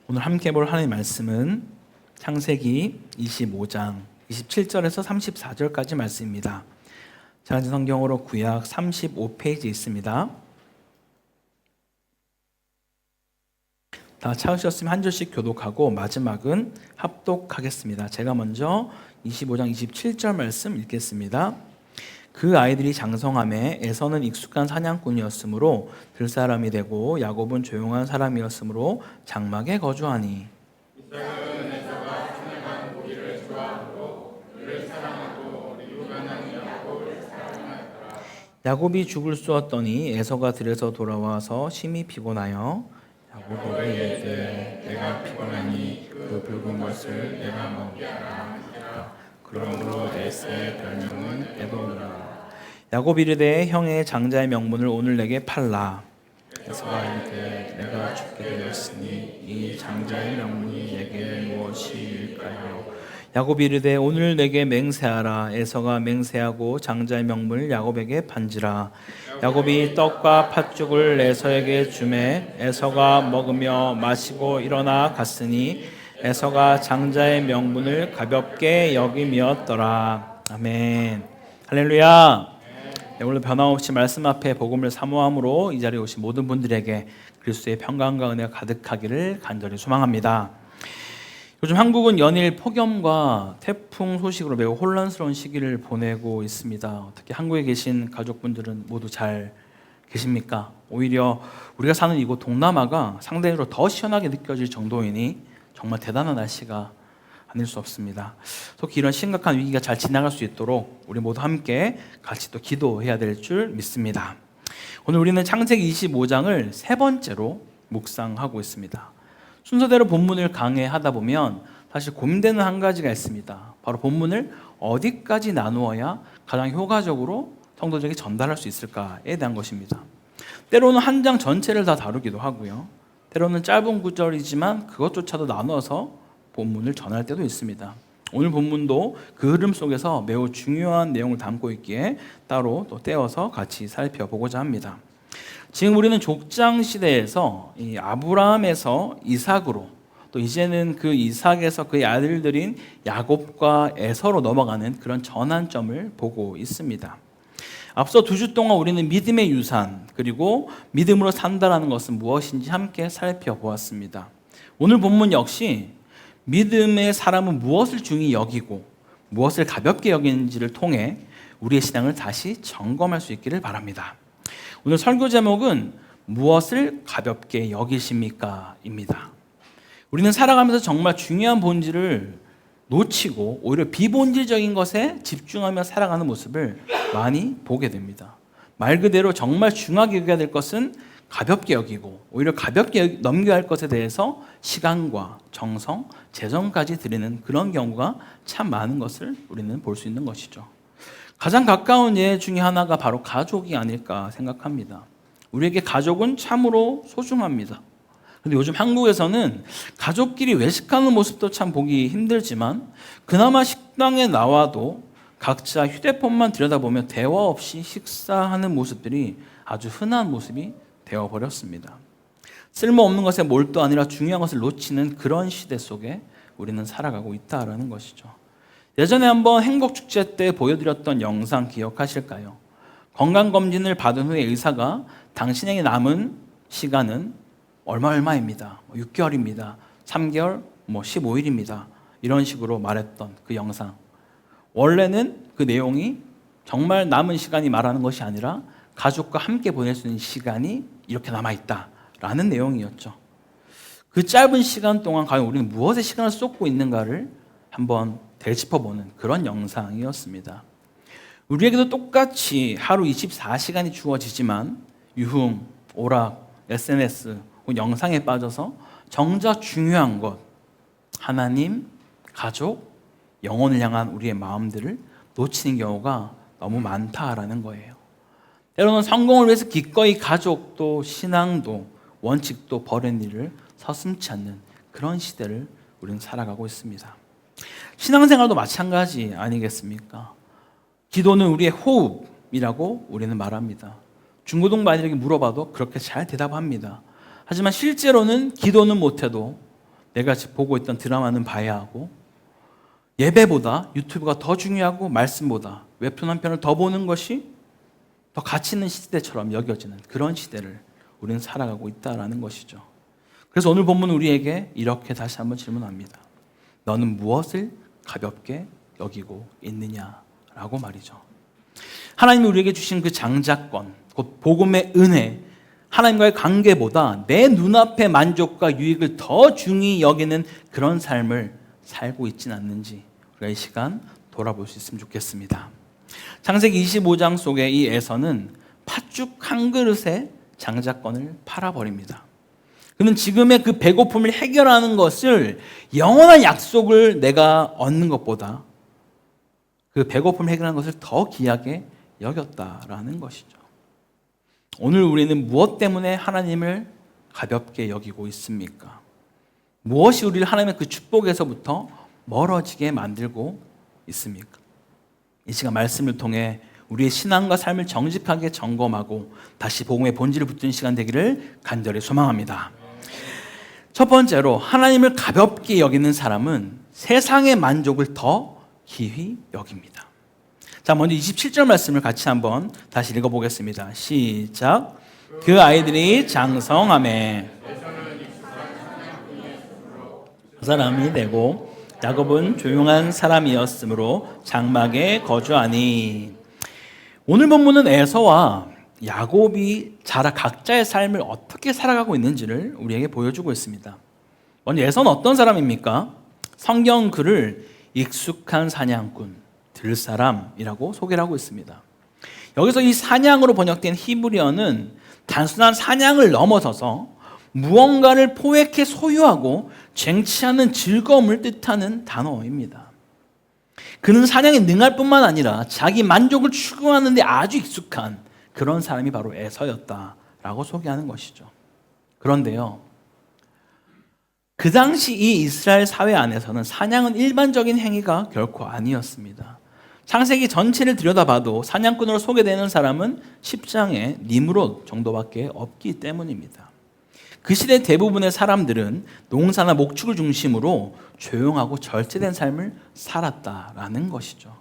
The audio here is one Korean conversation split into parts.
오늘 함께 볼 하나님의 말씀은 창세기 25장 27절에서 34절까지 말씀입니다. 작은 성경으로 구약 35페이지 있습니다. 다 찾으셨으면 한 절씩 교독하고 마지막은 합독하겠습니다. 제가 먼저 25장 27절 말씀 읽겠습니다. 그 아이들이 장성함에 에서는 익숙한 사냥꾼이었으므로 들사람이 되고 야곱은 조용한 사람이었으므로 장막에 거주하니 이삭은 에서가 순회한 고기를 좋아하고 그를 사랑하고 리브가는 야곱을 사랑하였더라. 야곱이 죽을 쏘았더니 에서가 들에서 돌아와서 심히 피곤하여 야곱에게 이르되 내가 피곤하니 그 붉은 것을 내가 먹으라. 그러므로 에서의 별명은 에돔이라. 야곱이 이르되 형의 장자의 명분을 오늘 내게 팔라. 에서가 이르되 내가 죽게 되었으니 이 장자의 명분이 내게 무엇일까요? 야곱이 이르되 오늘 내게 맹세하라. 에서가 맹세하고 장자의 명분을 야곱에게 판지라. 야곱이 떡과 팥죽을 에서에게 주매 에서가 먹으며 마시고 일어나 갔으니 에서가 장자의 명분을 가볍게 여김이었더라. 아멘. 할렐루야. 네, 오늘 변함없이 말씀 앞에 복음을 사모함으로 이 자리에 오신 모든 분들에게 그리스도의 평강과 은혜가 가득하기를 간절히 소망합니다. 요즘 한국은 연일 폭염과 태풍 소식으로 매우 혼란스러운 시기를 보내고 있습니다. 특히 한국에 계신 가족분들은 모두 잘 계십니까? 오히려 우리가 사는 이곳 동남아가 상대적으로 더 시원하게 느껴질 정도이니 정말 대단한 날씨가 아닐 수 없습니다. 특히 이런 심각한 위기가 잘 지나갈 수 있도록 우리 모두 함께 같이 또 기도해야 될 줄 믿습니다. 오늘 우리는 창세기 25장을 세 번째로 묵상하고 있습니다. 순서대로 본문을 강해하다 보면 사실 고민되는 한 가지가 있습니다. 바로 본문을 어디까지 나누어야 가장 효과적으로 성도들에게 전달할 수 있을까에 대한 것입니다. 때로는 한 장 전체를 다 다루기도 하고요. 때로는 짧은 구절이지만 그것조차도 나눠서 본문을 전할 때도 있습니다. 오늘 본문도 그 흐름 속에서 매우 중요한 내용을 담고 있기에 따로 또 떼어서 같이 살펴보고자 합니다. 지금 우리는 족장 시대에서 이 아브라함에서 이삭으로 또 이제는 그 이삭에서 그의 아들들인 야곱과 에서로 넘어가는 그런 전환점을 보고 있습니다. 앞서 2주 동안 우리는 믿음의 유산 그리고 믿음으로 산다라는 것은 무엇인지 함께 살펴보았습니다. 오늘 본문 역시 믿음의 사람은 무엇을 중히 여기고 무엇을 가볍게 여기는지를 통해 우리의 신앙을 다시 점검할 수 있기를 바랍니다. 오늘 설교 제목은 무엇을 가볍게 여기십니까? 입니다. 우리는 살아가면서 정말 중요한 본질을 놓치고 오히려 비본질적인 것에 집중하며 살아가는 모습을 많이 보게 됩니다. 말 그대로 정말 중요하게 여겨야 될 것은 가볍게 여기고 오히려 가볍게 넘겨야 할 것에 대해서 시간과 정성, 재정까지 들이는 그런 경우가 참 많은 것을 우리는 볼 수 있는 것이죠. 가장 가까운 예 중에 하나가 바로 가족이 아닐까 생각합니다. 우리에게 가족은 참으로 소중합니다. 근데 요즘 한국에서는 가족끼리 외식하는 모습도 참 보기 힘들지만 그나마 식당에 나와도 각자 휴대폰만 들여다보며 대화 없이 식사하는 모습들이 아주 흔한 모습이 되어버렸습니다. 쓸모없는 것에 몰두 아니라 중요한 것을 놓치는 그런 시대 속에 우리는 살아가고 있다는 것이죠. 예전에 한번 행복축제 때 보여드렸던 영상 기억하실까요? 건강검진을 받은 후에 의사가 당신에게 남은 시간은 얼마입니다. 6개월입니다. 3개월, 15일입니다. 이런 식으로 말했던 그 영상. 원래는 그 내용이 정말 남은 시간이 말하는 것이 아니라 가족과 함께 보낼 수 있는 시간이 이렇게 남아있다라는 내용이었죠. 그 짧은 시간 동안 과연 우리는 무엇에 시간을 쏟고 있는가를 한번 되짚어보는 그런 영상이었습니다. 우리에게도 똑같이 하루 24시간이 주어지지만 유흥, 오락, SNS, 영상에 빠져서 정작 중요한 것, 하나님, 가족, 영혼을 향한 우리의 마음들을 놓치는 경우가 너무 많다라는 거예요. 때로는 성공을 위해서 기꺼이 가족도 신앙도 원칙도 버린 일을 서슴지 않는 그런 시대를 우리는 살아가고 있습니다. 신앙생활도 마찬가지 아니겠습니까? 기도는 우리의 호흡이라고 우리는 말합니다. 중고등부 아이들에게 물어봐도 그렇게 잘 대답합니다. 하지만 실제로는 기도는 못해도 내가 보고 있던 드라마는 봐야 하고, 예배보다 유튜브가 더 중요하고 말씀보다 웹툰 한 편을 더 보는 것이 더 가치 있는 시대처럼 여겨지는 그런 시대를 우리는 살아가고 있다는 것이죠. 그래서 오늘 본문 우리에게 이렇게 다시 한번 질문합니다. 너는 무엇을 가볍게 여기고 있느냐라고 말이죠. 하나님이 우리에게 주신 그 장자권, 곧 복음의 은혜, 하나님과의 관계보다 내 눈앞의 만족과 유익을 더 중히 여기는 그런 삶을 살고 있지는 않는지 우리가 이 시간 돌아볼 수 있으면 좋겠습니다. 창세기 25장 속에 이 에서는 팥죽 한 그릇에 장자권을 팔아버립니다. 그는 지금의 그 배고픔을 해결하는 것을 영원한 약속을 내가 얻는 것보다 그 배고픔을 해결하는 것을 더 귀하게 여겼다라는 것이죠. 오늘 우리는 무엇 때문에 하나님을 가볍게 여기고 있습니까? 무엇이 우리를 하나님의 그 축복에서부터 멀어지게 만들고 있습니까? 이 시간 말씀을 통해 우리의 신앙과 삶을 정직하게 점검하고 다시 복음의 본질을 붙드는 시간 되기를 간절히 소망합니다. 첫 번째로 하나님을 가볍게 여기는 사람은 세상의 만족을 더 귀히 여깁니다. 자, 먼저 27절 말씀을 같이 한번 다시 읽어보겠습니다. 시작. 그 아이들이 장성하매 그 사람이 되고 야곱은 조용한 사람이었으므로 장막에 거주하니. 오늘 본문은 에서와 야곱이 각자의 삶을 어떻게 살아가고 있는지를 우리에게 보여주고 있습니다. 먼저 에서는 어떤 사람입니까? 성경 글을 익숙한 사냥꾼, 들사람이라고 소개를 하고 있습니다. 여기서 이 사냥으로 번역된 히브리어는 단순한 사냥을 넘어서서 무언가를 포획해 소유하고 쟁취하는 즐거움을 뜻하는 단어입니다. 그는 사냥에 능할 뿐만 아니라 자기 만족을 추구하는 데 아주 익숙한 그런 사람이 바로 에서였다라고 소개하는 것이죠. 그런데요, 그 당시 이 이스라엘 사회 안에서는 사냥은 일반적인 행위가 결코 아니었습니다. 창세기 전체를 들여다봐도 사냥꾼으로 소개되는 사람은 10장에 니므롯 정도밖에 없기 때문입니다. 그 시대 대부분의 사람들은 농사나 목축을 중심으로 조용하고 절제된 삶을 살았다라는 것이죠.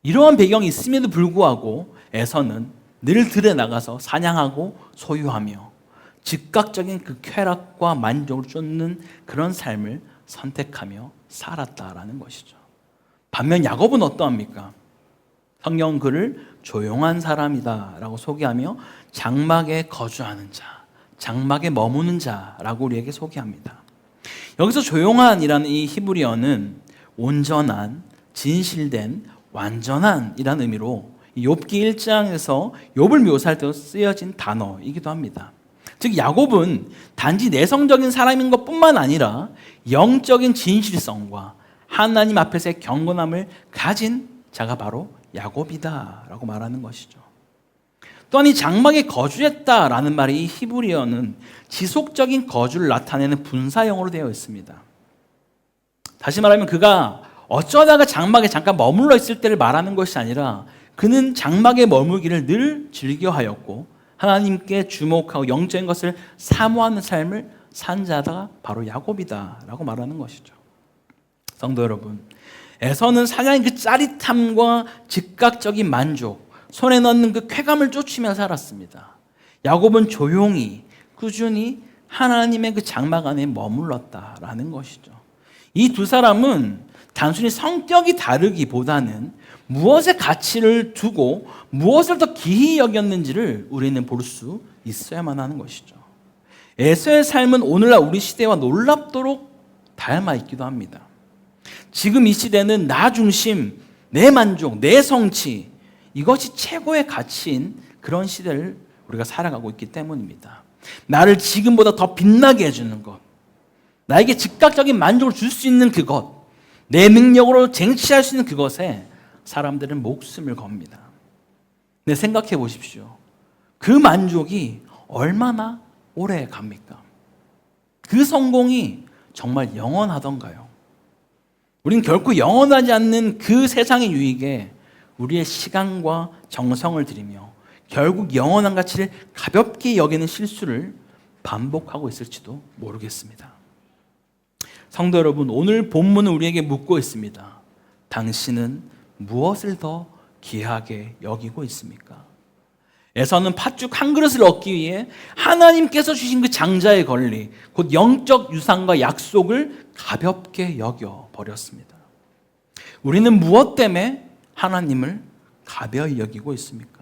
이러한 배경이 있음에도 불구하고 에서는 늘 들에 나가서 사냥하고 소유하며 즉각적인 그 쾌락과 만족을 쫓는 그런 삶을 선택하며 살았다라는 것이죠. 반면 야곱은 어떠합니까? 성경 글을 조용한 사람이다라고 소개하며 장막에 거주하는 자, 장막에 머무는 자라고 우리에게 소개합니다. 여기서 조용한이라는 이 히브리어는 온전한, 진실된, 완전한이라는 의미로 욥기 1장에서 욥을 묘사할 때 쓰여진 단어이기도 합니다. 즉 야곱은 단지 내성적인 사람인 것뿐만 아니라 영적인 진실성과 하나님 앞에서의 경건함을 가진 자가 바로 야곱이다라고 말하는 것이죠. 또한 이 장막에 거주했다라는 말이 이 히브리어는 지속적인 거주를 나타내는 분사형으로 되어 있습니다. 다시 말하면 그가 어쩌다가 장막에 잠깐 머물러 있을 때를 말하는 것이 아니라 그는 장막에 머물기를 늘 즐겨하였고 하나님께 주목하고 영적인 것을 사모하는 삶을 산 자가 바로 야곱이다라고 말하는 것이죠. 성도 여러분, 에서는 사냥의 그 짜릿함과 즉각적인 만족, 손에 넣는 그 쾌감을 쫓으며 살았습니다. 야곱은 조용히 꾸준히 하나님의 그 장막 안에 머물렀다라는 것이죠. 이 두 사람은 단순히 성격이 다르기보다는 무엇에 가치를 두고 무엇을 더 귀히 여겼는지를 우리는 볼 수 있어야만 하는 것이죠. 에서의 삶은 오늘날 우리 시대와 놀랍도록 닮아 있기도 합니다. 지금 이 시대는 나 중심, 내 만족, 내 성취, 이것이 최고의 가치인 그런 시대를 우리가 살아가고 있기 때문입니다. 나를 지금보다 더 빛나게 해주는 것, 나에게 즉각적인 만족을 줄 수 있는 그것, 내 능력으로 쟁취할 수 있는 그것에 사람들은 목숨을 겁니다. 근데 생각해 보십시오. 그 만족이 얼마나 오래 갑니까? 그 성공이 정말 영원하던가요? 우린 결코 영원하지 않는 그 세상의 유익에 우리의 시간과 정성을 들이며 결국 영원한 가치를 가볍게 여기는 실수를 반복하고 있을지도 모르겠습니다. 성도 여러분, 오늘 본문은 우리에게 묻고 있습니다. 당신은 무엇을 더 귀하게 여기고 있습니까? 에서는 팥죽 한 그릇을 얻기 위해 하나님께서 주신 그 장자의 권리, 곧 영적 유산과 약속을 가볍게 여겨버렸습니다. 우리는 무엇 때문에 하나님을 가벼이 여기고 있습니까?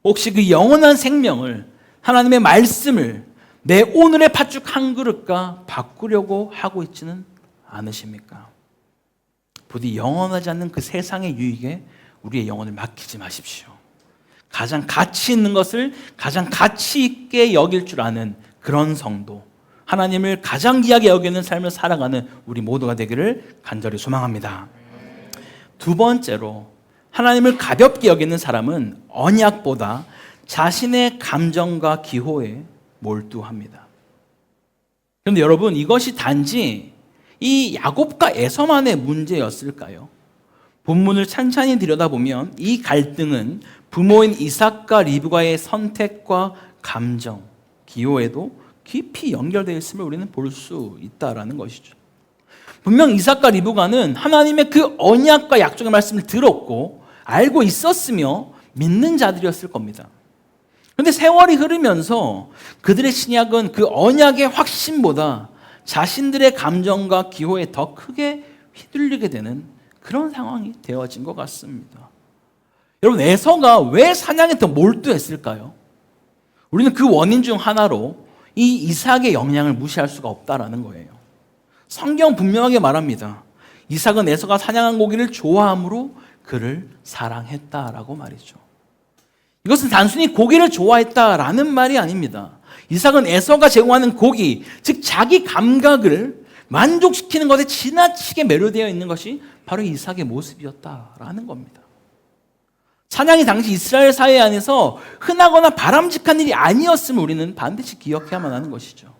혹시 그 영원한 생명을, 하나님의 말씀을 내 오늘의 팥죽 한 그릇과 바꾸려고 하고 있지는 않으십니까? 부디 영원하지 않는 그 세상의 유익에 우리의 영혼을 맡기지 마십시오. 가장 가치 있는 것을 가장 가치 있게 여길 줄 아는 그런 성도, 하나님을 가장 귀하게 여기는 삶을 살아가는 우리 모두가 되기를 간절히 소망합니다. 두 번째로, 하나님을 가볍게 여기는 사람은 언약보다 자신의 감정과 기호에 몰두합니다. 그런데 여러분, 이것이 단지 이 야곱과 에서만의 문제였을까요? 본문을 찬찬히 들여다보면 이 갈등은 부모인 이삭과 리브가의 선택과 감정, 기호에도 깊이 연결되어 있음을 우리는 볼 수 있다는 것이죠. 분명 이삭과 리브가는 하나님의 그 언약과 약속의 말씀을 들었고 알고 있었으며 믿는 자들이었을 겁니다. 그런데 세월이 흐르면서 그들의 신약은 그 언약의 확신보다 자신들의 감정과 기호에 더 크게 휘둘리게 되는 그런 상황이 되어진 것 같습니다. 여러분, 에서가 왜 사냥에 더 몰두했을까요? 우리는 그 원인 중 하나로 이 이삭의 영향을 무시할 수가 없다라는 거예요. 성경 분명하게 말합니다. 이삭은 에서가 사냥한 고기를 좋아함으로 그를 사랑했다라고 말이죠. 이것은 단순히 고기를 좋아했다라는 말이 아닙니다. 이삭은 에서가 제공하는 고기, 즉 자기 감각을 만족시키는 것에 지나치게 매료되어 있는 것이 바로 이삭의 모습이었다라는 겁니다. 사냥이 당시 이스라엘 사회 안에서 흔하거나 바람직한 일이 아니었음을 우리는 반드시 기억해야만 하는 것이죠.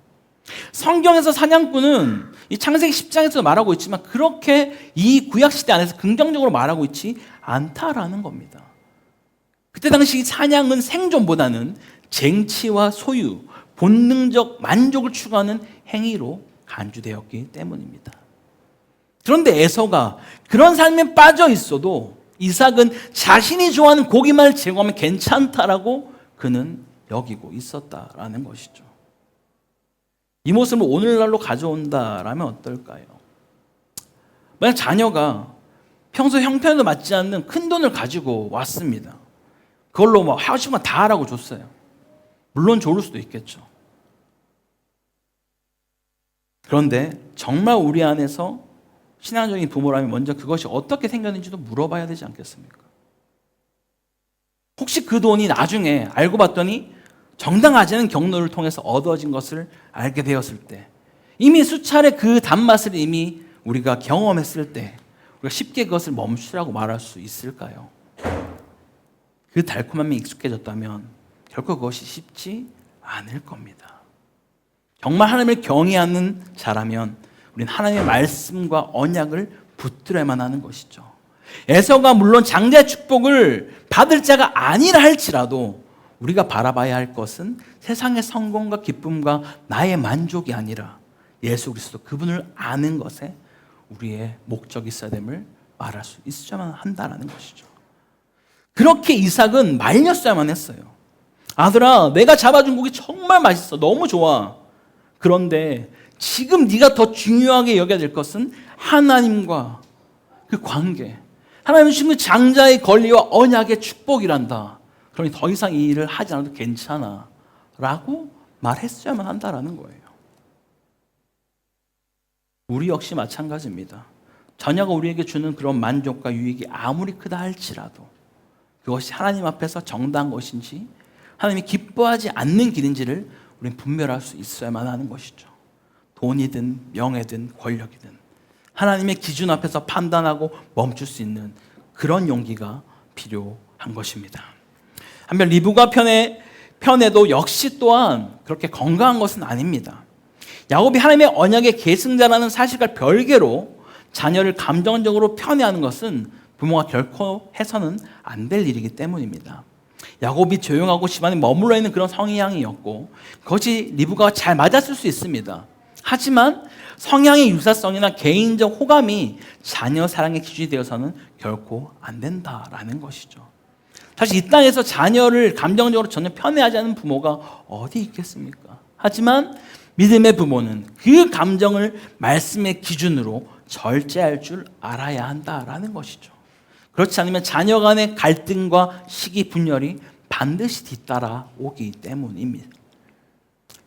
성경에서 사냥꾼은 이 창세기 10장에서 말하고 있지만 그렇게 이 구약시대 안에서 긍정적으로 말하고 있지 않다라는 겁니다. 그때 당시 사냥은 생존보다는 쟁취와 소유, 본능적 만족을 추구하는 행위로 간주되었기 때문입니다. 그런데 에서가 그런 삶에 빠져 있어도 이삭은 자신이 좋아하는 고기만을 제공하면 괜찮다라고 그는 여기고 있었다라는 것이죠. 이 모습을 오늘날로 가져온다라면 어떨까요? 만약 자녀가 평소 형편에도 맞지 않는 큰 돈을 가지고 왔습니다. 그걸로 뭐 하고 싶은 거 다 하라고 줬어요. 물론 좋을 수도 있겠죠. 그런데 정말 우리 안에서 신앙적인 부모라면 먼저 그것이 어떻게 생겼는지도 물어봐야 되지 않겠습니까? 혹시 그 돈이 나중에 알고 봤더니 정당하지 않은 경로를 통해서 얻어진 것을 알게 되었을 때, 이미 수차례 그 단맛을 이미 우리가 경험했을 때 우리가 쉽게 그것을 멈추라고 말할 수 있을까요? 그 달콤함이 익숙해졌다면 결코 그것이 쉽지 않을 겁니다. 정말 하나님을 경외하는 자라면 우리는 하나님의 말씀과 언약을 붙들어야만 하는 것이죠. 에서가 물론 장자의 축복을 받을 자가 아니라 할지라도 우리가 바라봐야 할 것은 세상의 성공과 기쁨과 나의 만족이 아니라 예수 그리스도 그분을 아는 것에 우리의 목적이 있어야 됨을 말할 수 있어야만 한다는 것이죠. 그렇게 이삭은 말렸어야만 했어요. 아들아, 내가 잡아준 고기 정말 맛있어. 너무 좋아. 그런데 지금 네가 더 중요하게 여겨야 될 것은 하나님과 그 관계, 하나님 주신 그 장자의 권리와 언약의 축복이란다. 그러니 더 이상 이 일을 하지 않아도 괜찮아 라고 말했어야만 한다는 거예요. 우리 역시 마찬가지입니다. 자녀가 우리에게 주는 그런 만족과 유익이 아무리 크다 할지라도 그것이 하나님 앞에서 정당한 것인지 하나님이 기뻐하지 않는 길인지를 우리는 분별할 수 있어야만 하는 것이죠. 돈이든 명예든 권력이든 하나님의 기준 앞에서 판단하고 멈출 수 있는 그런 용기가 필요한 것입니다. 한편 리브가 편에도 역시 또한 그렇게 건강한 것은 아닙니다. 야곱이 하나님의 언약의 계승자라는 사실과 별개로 자녀를 감정적으로 편애하는 것은 부모가 결코 해서는 안 될 일이기 때문입니다. 야곱이 조용하고 집안에 머물러 있는 그런 성향이었고 그것이 리브가와 잘 맞았을 수 있습니다. 하지만 성향의 유사성이나 개인적 호감이 자녀 사랑의 기준이 되어서는 결코 안 된다라는 것이죠. 사실 이 땅에서 자녀를 감정적으로 전혀 편애하지 않는 부모가 어디 있겠습니까? 하지만 믿음의 부모는 그 감정을 말씀의 기준으로 절제할 줄 알아야 한다라는 것이죠. 그렇지 않으면 자녀 간의 갈등과 시기 분열이 반드시 뒤따라 오기 때문입니다.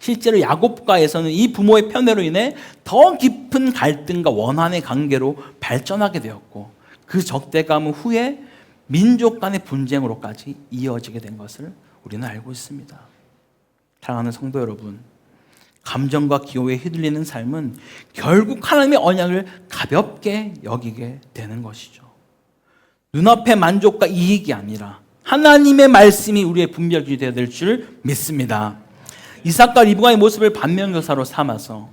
실제로 야곱과에서는 이 부모의 편애로 인해 더 깊은 갈등과 원한의 관계로 발전하게 되었고, 그 적대감 후에 민족 간의 분쟁으로까지 이어지게 된 것을 우리는 알고 있습니다. 사랑하는 성도 여러분, 감정과 기호에 휘둘리는 삶은 결국 하나님의 언약을 가볍게 여기게 되는 것이죠. 눈앞의 만족과 이익이 아니라 하나님의 말씀이 우리의 분별이 되어야 될 줄 믿습니다. 이삭과 리브가의 모습을 반면교사로 삼아서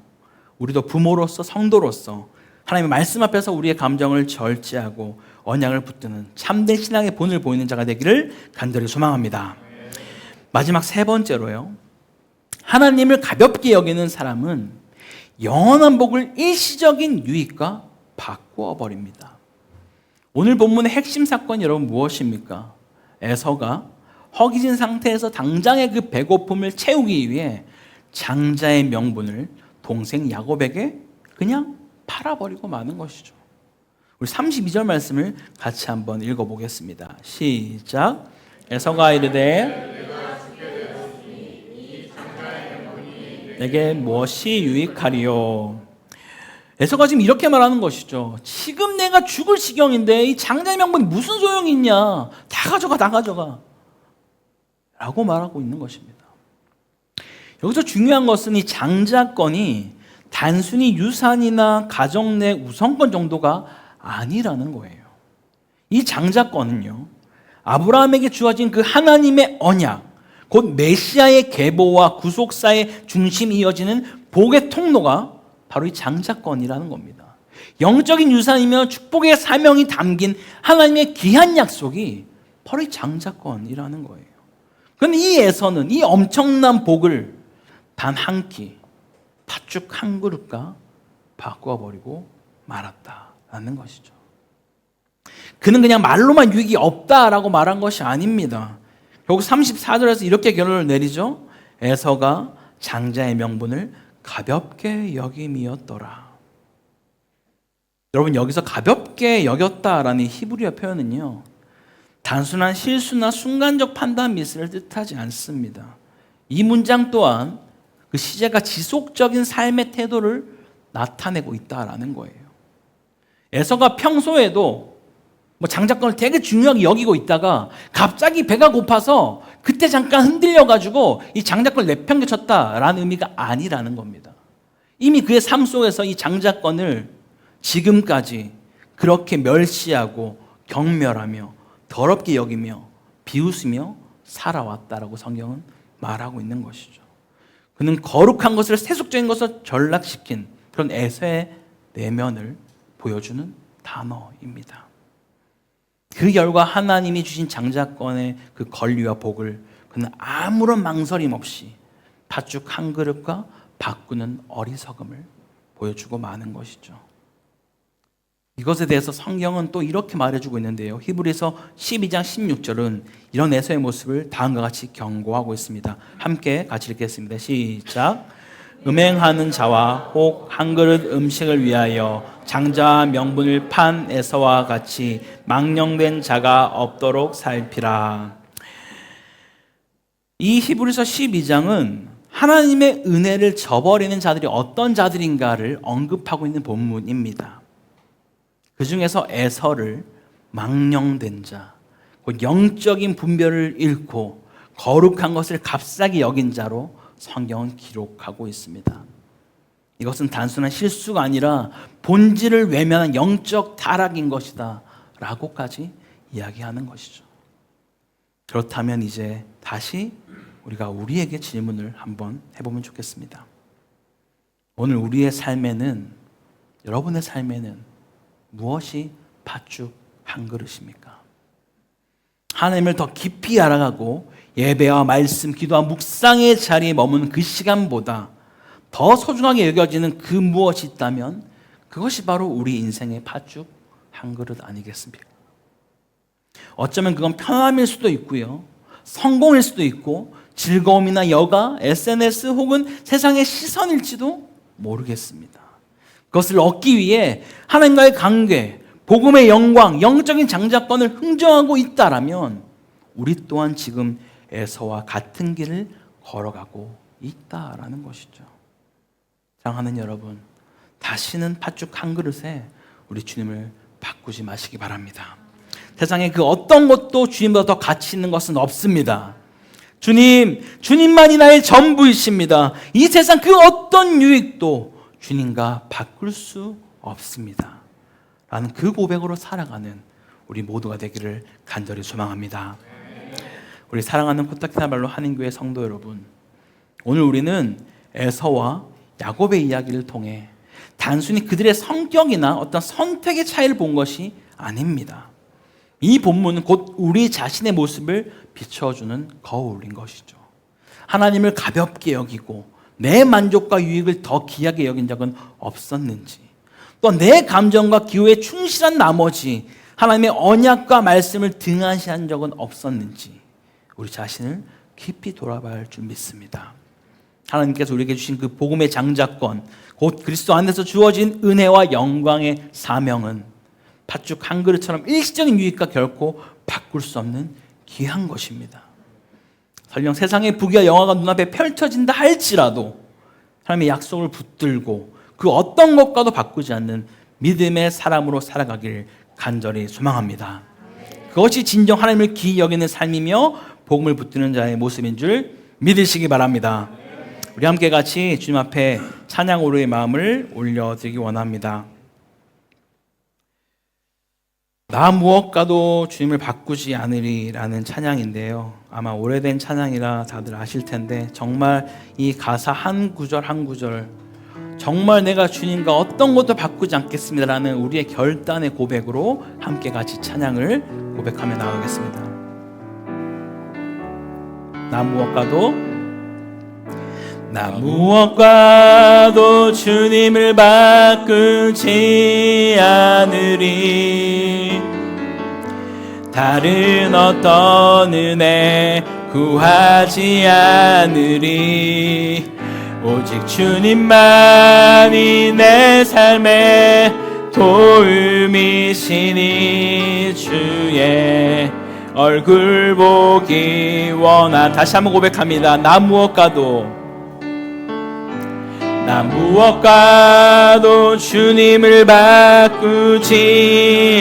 우리도 부모로서 성도로서 하나님의 말씀 앞에서 우리의 감정을 절제하고 언약을 붙드는 참된 신앙의 본을 보이는 자가 되기를 간절히 소망합니다. 마지막 세 번째로요, 하나님을 가볍게 여기는 사람은 영원한 복을 일시적인 유익과 바꾸어 버립니다. 오늘 본문의 핵심 사건이 여러분 무엇입니까? 에서가 허기진 상태에서 당장의 그 배고픔을 채우기 위해 장자의 명분을 동생 야곱에게 그냥 팔아버리고 마는 것이죠. 우리 32절 말씀을 같이 한번 읽어보겠습니다. 시작. 에서가 이르되 내게 무엇이 유익하리요? 에서가 지금 이렇게 말하는 것이죠. 지금 내가 죽을 지경인데 이 장자의 명분이 무슨 소용이 있냐? 다 가져가, 다 가져가 라고 말하고 있는 것입니다. 여기서 중요한 것은 이 장자권이 단순히 유산이나 가정 내 우선권 정도가 아니라는 거예요. 이 장자권은요, 아브라함에게 주어진 그 하나님의 언약, 곧 메시아의 계보와 구속사의 중심이 이어지는 복의 통로가 바로 이 장자권이라는 겁니다. 영적인 유산이며 축복의 사명이 담긴 하나님의 귀한 약속이 바로 이 장자권이라는 거예요. 그런데 이 에서는 이 엄청난 복을 단 한 끼, 팥죽 한 그릇과 바꿔버리고 말았다라는 것이죠. 그는 그냥 말로만 유익이 없다라고 말한 것이 아닙니다. 결국 34절에서 이렇게 결론을 내리죠. 에서가 장자의 명분을 가볍게 여김이었더라. 여러분, 여기서 가볍게 여겼다라는 히브리어 표현은요, 단순한 실수나 순간적 판단 미스를 뜻하지 않습니다. 이 문장 또한 그 시제가 지속적인 삶의 태도를 나타내고 있다라는 거예요. 에서가 평소에도 장자권을 되게 중요하게 여기고 있다가 갑자기 배가 고파서 그때 잠깐 흔들려가지고 이 장자권을 내팽개쳤다라는 의미가 아니라는 겁니다. 이미 그의 삶 속에서 이 장자권을 지금까지 그렇게 멸시하고 경멸하며 더럽게 여기며 비웃으며 살아왔다라고 성경은 말하고 있는 것이죠. 그는 거룩한 것을 세속적인 것을 전락시킨 그런 에서의 내면을 보여주는 단어입니다. 그 결과 하나님이 주신 장자권의 그 권리와 복을 그는 아무런 망설임 없이 팥죽 한 그릇과 바꾸는 어리석음을 보여주고 마는 것이죠. 이것에 대해서 성경은 또 이렇게 말해주고 있는데요. 히브리서 12장 16절은 이런 에서의 모습을 다음과 같이 경고하고 있습니다. 함께 같이 읽겠습니다. 시작. 음행하는 자와 혹 한 그릇 음식을 위하여 장자 명분을 판 에서와 같이 망령된 자가 없도록 살피라. 이 히브리서 12장은 하나님의 은혜를 저버리는 자들이 어떤 자들인가를 언급하고 있는 본문입니다. 그 중에서 에서를 망령된 자, 영적인 분별을 잃고 거룩한 것을 값싸게 여긴 자로 성경은 기록하고 있습니다. 이것은 단순한 실수가 아니라 본질을 외면한 영적 타락인 것이다 라고까지 이야기하는 것이죠. 그렇다면 이제 다시 우리가 우리에게 질문을 한번 해보면 좋겠습니다. 오늘 우리의 삶에는, 여러분의 삶에는 무엇이 팥죽 한 그릇입니까? 하나님을 더 깊이 알아가고 예배와 말씀, 기도와 묵상의 자리에 머무는 그 시간보다 더 소중하게 여겨지는 그 무엇이 있다면 그것이 바로 우리 인생의 팥죽 한 그릇 아니겠습니까? 어쩌면 그건 편함일 수도 있고요, 성공일 수도 있고, 즐거움이나 여가, SNS 혹은 세상의 시선일지도 모르겠습니다. 그것을 얻기 위해 하나님과의 관계, 복음의 영광, 영적인 장자권을 흥정하고 있다라면 우리 또한 지금 에서와 같은 길을 걸어가고 있다라는 것이죠. 사랑하는 여러분, 다시는 팥죽 한 그릇에 우리 주님을 바꾸지 마시기 바랍니다. 세상에 그 어떤 것도 주님보다 더 가치 있는 것은 없습니다. 주님만이 나의 전부이십니다. 이 세상 그 어떤 유익도 주님과 바꿀 수 없습니다. 라는 그 고백으로 살아가는 우리 모두가 되기를 간절히 소망합니다. 우리 사랑하는 코타키나발루 한인교회 성도 여러분, 오늘 우리는 에서와 야곱의 이야기를 통해 단순히 그들의 성격이나 어떤 선택의 차이를 본 것이 아닙니다. 이 본문은 곧 우리 자신의 모습을 비춰주는 거울인 것이죠. 하나님을 가볍게 여기고 내 만족과 유익을 더 귀하게 여긴 적은 없었는지, 또 내 감정과 기호에 충실한 나머지 하나님의 언약과 말씀을 등한시한 적은 없었는지 우리 자신을 깊이 돌아봐야 할 줄 믿습니다. 하나님께서 우리에게 주신 그 복음의 장자권, 곧 그리스도 안에서 주어진 은혜와 영광의 사명은 팥죽 한 그릇처럼 일시적인 유익과 결코 바꿀 수 없는 귀한 것입니다. 설령 세상의 부귀와 영화가 눈앞에 펼쳐진다 할지라도 하나님의 약속을 붙들고 그 어떤 것과도 바꾸지 않는 믿음의 사람으로 살아가길 간절히 소망합니다. 그것이 진정 하나님을 귀히 여기는 삶이며 복음을 붙드는 자의 모습인 줄 믿으시기 바랍니다. 우리 함께 같이 주님 앞에 찬양으로의 마음을 올려드리기 원합니다. 나 무엇과도 주님을 바꾸지 않으리라는 찬양인데요, 아마 오래된 찬양이라 다들 아실 텐데 정말 이 가사 한 구절 한 구절, 정말 내가 주님과 어떤 것도 바꾸지 않겠습니다라는 우리의 결단의 고백으로 함께 같이 찬양을 고백하며 나가겠습니다. 나 무엇과도 주님을 바꾸지 않으리. 다른 어떤 은혜 구하지 않으리. 오직 주님만이 내 삶의 도움이시니 주의 얼굴 보기 원한. 다시 한번 고백합니다. 나 무엇과도 주님을 바꾸지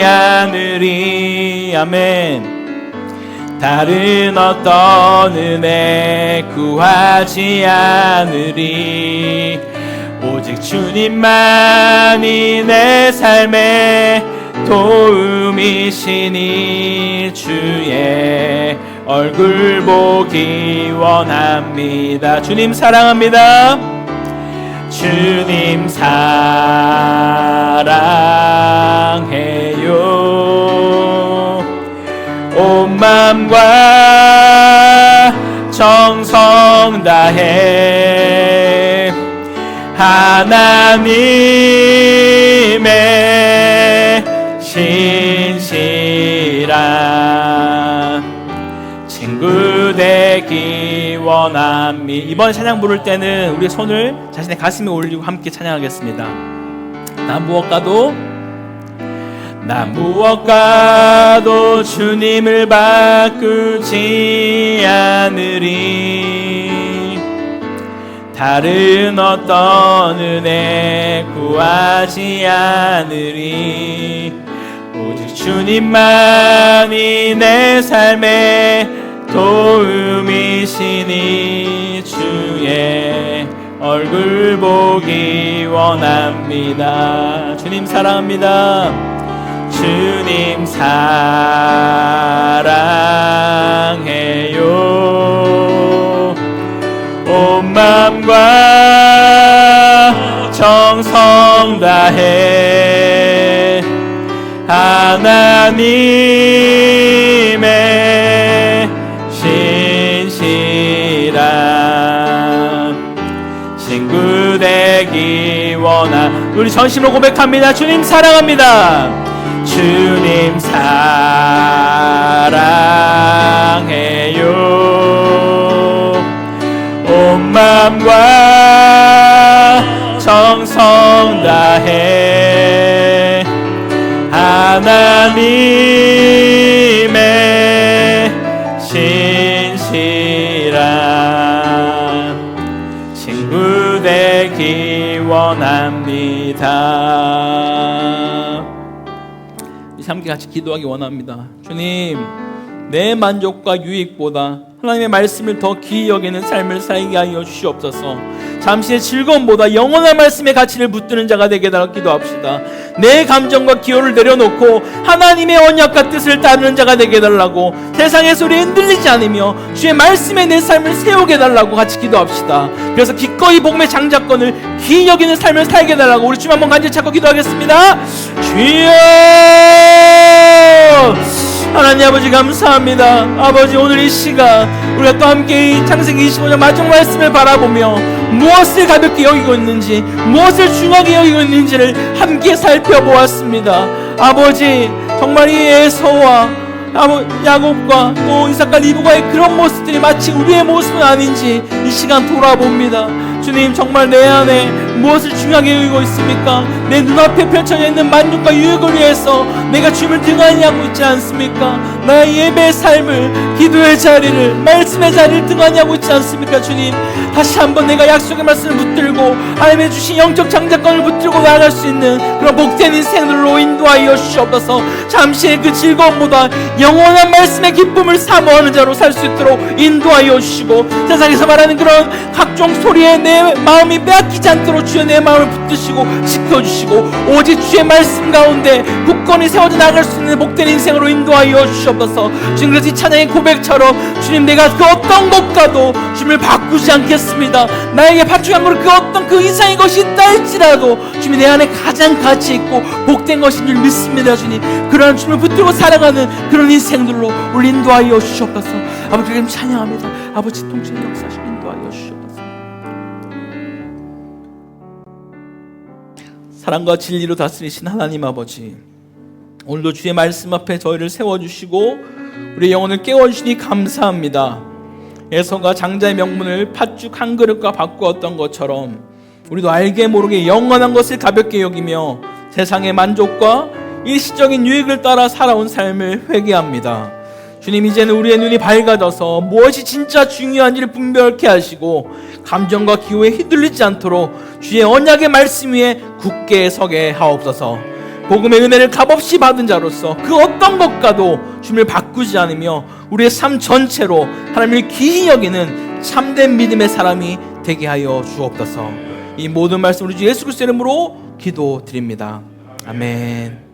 않으리. 아멘. 다른 어떤 은혜 구하지 않으리. 오직 주님만이 내 삶의 도움이시니 주의 얼굴 보기 원합니다. 주님 사랑합니다. 주님 사랑해요. 온 마음과 정성 다해 하나님의 신실한 친구 되기 원합니다. 이번 찬양 부를 때는 우리 손을 자신의 가슴에 올리고 함께 찬양하겠습니다. 나 무엇과도 주님을 바꾸지 않으리. 다른 어떤 은혜 구하지 않으리. 오직 주님만이 내 삶의 도움이시니 주의 얼굴 보기 원합니다. 주님 사랑합니다. 주님 사랑해요. 온 마음과 정성 다해 하나님의 신실한 친구 친구 되기 원하. 우리 전심으로 고백합니다. 주님 사랑합니다. 주님 사랑해요. 온 마음과 정성 다해 하나님의 신실한 친구 되기 원합니다. 함께 같이 기도하기 원합니다. 주님, 내 만족과 유익보다 하나님의 말씀을 더 귀히 여기는 삶을 살게 하여 주시옵소서. 잠시의 즐거움보다 영원한 말씀의 가치를 붙드는 자가 되게 달라 기도합시다. 내 감정과 기호를 내려놓고 하나님의 언약과 뜻을 따르는 자가 되게 달라고, 세상의 소리에 흔들리지 않으며 주의 말씀에 내 삶을 세우게 달라고 같이 기도합시다. 그래서 기꺼이 복음의 장자권을 귀히 여기는 삶을 살게 달라고 우리 주님 한번 간절히 찾고 기도하겠습니다. 주여! 하나님 아버지 감사합니다. 아버지, 오늘 이 시간 우리가 또 함께 이 창세기 25장 마지막 말씀을 바라보며 무엇을 가볍게 여기고 있는지, 무엇을 중하게 여기고 있는지를 함께 살펴보았습니다. 아버지, 정말 이 에서와 야곱과 또 이삭과 리브가의 그런 모습들이 마치 우리의 모습은 아닌지 이 시간 돌아봅니다. 주님, 정말 내 안에 무엇을 중요하게 여기고 있습니까? 내 눈앞에 펼쳐져 있는 만족과 유익을 위해서 내가 주님을 등한히 하고 있지 않습니까? 나의 예배의 삶을, 기도의 자리를, 말씀의 자리를 등한히 하고 있지 않습니까? 주님, 다시 한번 내가 약속의 말씀을 붙들고 하나님의 주신 영적 장자권을 붙들고 나아갈 수 있는 그런 복된 인생들로 인도하여 주시옵소서. 잠시의 그 즐거움보다 영원한 말씀의 기쁨을 사모하는 자로 살 수 있도록 인도하여 주시고, 세상에서 말하는 그런 각종 소리에 내 마음이 빼앗기지 않도록 주여 내 마음을 붙드시고 지켜주시고, 오직 주의 말씀 가운데 굳건히 세워져 나갈 수 있는 복된 인생으로 인도하여 주시옵소서. 주님, 그래서 이 찬양의 고백처럼 주님, 내가 그 어떤 것과도 주님을 바꾸지 않겠습니다. 나에게 바치는 것 그 어떤 그 이상의 것이 있다 할지라도 주님, 내 안에 가장 가치 있고 복된 것인 줄 믿습니다. 주님, 그러한 주님을 붙들고 살아가는 그런 인생들로 우리 인도하여 주시옵소서. 아버지, 그럼 찬양합니다. 아버지, 통치 역사실 인도하여 주시옵소서. 사랑과 진리로 다스리신 하나님 아버지, 오늘도 주의 말씀 앞에 저희를 세워주시고 우리의 영혼을 깨워주시니 감사합니다. 에서가 장자의 명분을 팥죽 한 그릇과 바꾸었던 것처럼 우리도 알게 모르게 영원한 것을 가볍게 여기며 세상의 만족과 일시적인 유익을 따라 살아온 삶을 회개합니다. 주님, 이제는 우리의 눈이 밝아져서 무엇이 진짜 중요한지를 분별케 하시고 감정과 기호에 휘둘리지 않도록 주의 언약의 말씀 위에 굳게 서게 하옵소서. 복음의 은혜를 값없이 받은 자로서 그 어떤 것과도 주님을 바꾸지 않으며 우리의 삶 전체로 하나님을 귀히 여기는 참된 믿음의 사람이 되게 하여 주옵소서. 이 모든 말씀 우리 주 예수 그리스도의 이름으로 기도드립니다. 아멘.